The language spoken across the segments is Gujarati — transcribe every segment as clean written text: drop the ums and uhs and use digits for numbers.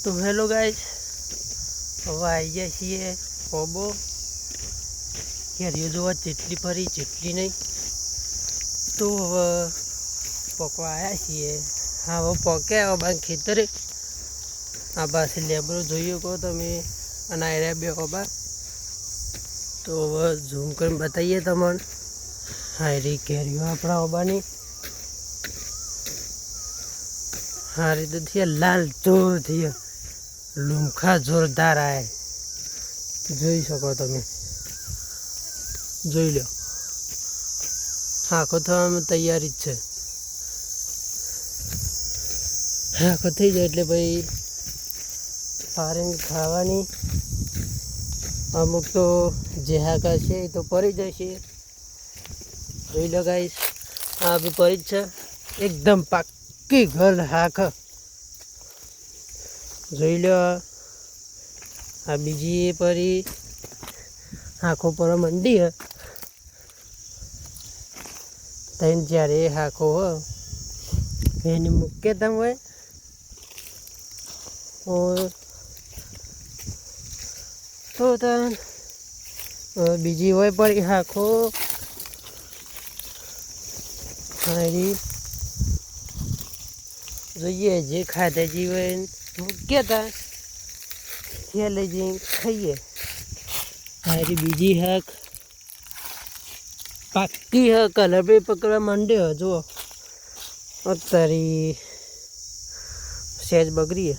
તો હેલો ગાઈસ, હવે આવી ગયા છીએ કોબો કેરીઓ જોવા, જેટલી ફરી જેટલી નહીં. તો હવે પકવા આવ્યા છીએ. હા, હવે પક્યા હવે બાર ખેતરે. આ પાસે લેબરો જોઈએ કહો તમે, અને આ બે કોબા. તો હવે ઝૂમ કરીને બતાવીએ તમને. હા, રી કેરીઓ આપણા ઓબાની હારી તો થયા લાલ ચોર થયા, લૂમખા જોરદાર આય. જોઈ શકો તમે, જોઈ લો. આખો થવામાં તૈયારી જ છે. આખો થઈ જાય એટલે ભાઈ પારીને ખાવાની. અમુક તો જે હાકા છે એ તો પડી જશે. જોઈ લો ગાઈસ, આ બી પડી જ છે એકદમ પાક્કી ઘર હાક. જોઈ લો, આ બીજી એ પરી આંખો પર મંડી હ. તઈને જ્યારે એ હાખો હો એની મૂકે તમે હોય તો બીજી હોય પડી હાખો. હારી જોઈએ જે ખાધા જીવન મૂક્યા હતા ત્યાં લઈ જઈને ખાઈએ. હારી બીજી હાક પાક્કી હ, કલર બી પકડવા માંડ્યો. જુઓ અત્યારે સહેજ બગડી.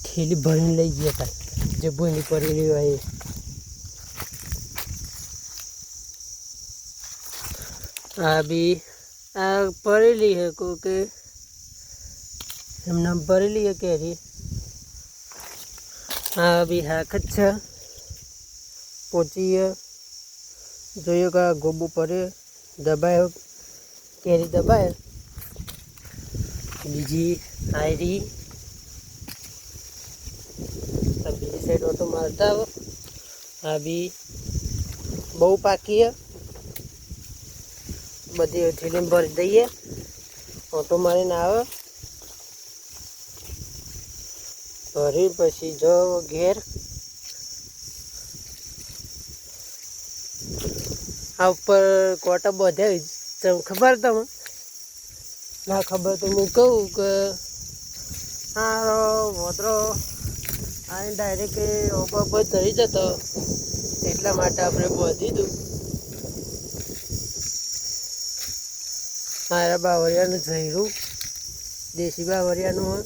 થેલી ભરીને લઈ ગયા હતા જે ભૂની પડેલી હોય. આ બી આ પડેલી હે કે એમને ભરેલી હે કેરી. આ બી હાક જ છે પોચી. જોઈએ કે ગોબો પડે દબાય કેરી દબાય. બીજી આયરી બીજી સાઈડ ઓટો મારતા આવો. આ બી બહુ પાકી હે, બધી થેલીમાં ભરી દઈએ. ઓટો મારીને આવે ભરી પછી જો ઘેર. આ ઉપર કોટા બધ્યા ખબર તમે ના ખબર તો હું કહું કે આ વોતરો આ ડાયરેક્ટ ઓબા પર ચડી જતો, એટલા માટે આપણે બાંધી દીધું. મારા બાવરિયાનું ઝૈરું દેશી બાવરિયાનું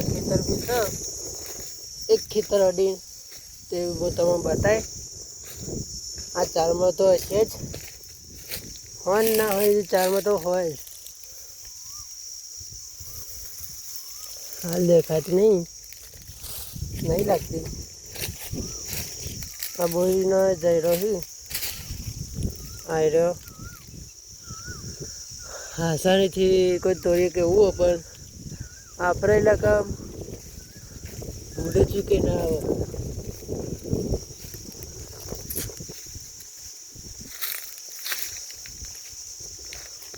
ખેતર બી છે. એક ખેતર અડી તે હું તમને બતાય. આ ચારમાં તો હશે જ, હોય ના હોય ચારમાં તો હોય જ. હાલ દેખાતી નહીં લાગતી. આ બોરીનો જઈ રહ્યો આવી રહ્યો. આસાનીથી કોઈ તોડીએ કે એવું, પણ આપણે ઇલાકા ભૂલે ચૂકે ના આવે.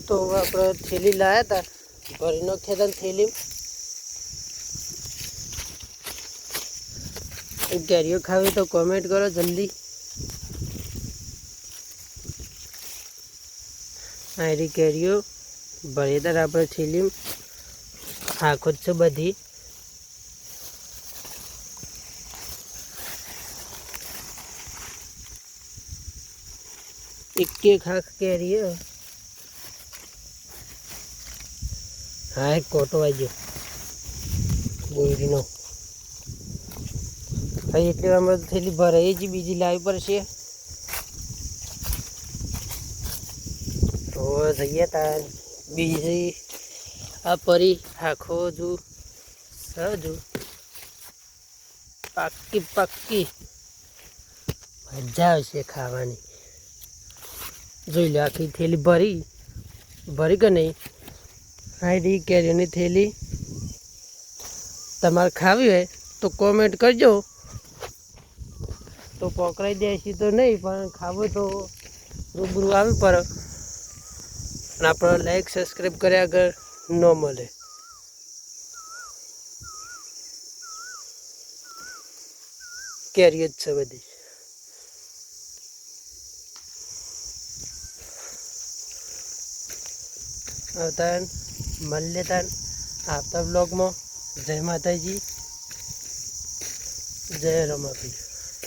તો આપણે થેલી લાવ્યા હતા, ભરી નાખ્યા હતા થેલી. કેરીઓ ખાવી તો કોમેન્ટ કરો જલ્દી. આરી કેરીઓ ભરેદાર આપણે થેલી આખો જ છે બધી. એક આંખ કેરી. હા, એક કોટો આવી ગયો બોરીનો. હવે એટલી વારમાં થેલી ભરાઈ જ, બીજી લાવી પડશે. તો જઈએ તાર બીજી આ પરી આખો જુ સજુ પાક્કી મજા આવશે ખાવાની. જોઈ લો આખી થેલી ભરી કે નહીં. આયરી કેરીની થેલી તમારે ખાવી હોય તો કોમેન્ટ કરજો. તો પકડાઈ દેશે તો નહીં, પણ ખાવું તો રૂબરૂ આવી પડે. અને આપણે લાઈક સબસ્ક્રાઈબ કર્યા આગળ ન મળે. કેરીઓ જ છે બધી. આવતા મળીએ તાન આવતા બ્લોગમાં. જય માતાજી, જય રમાપી.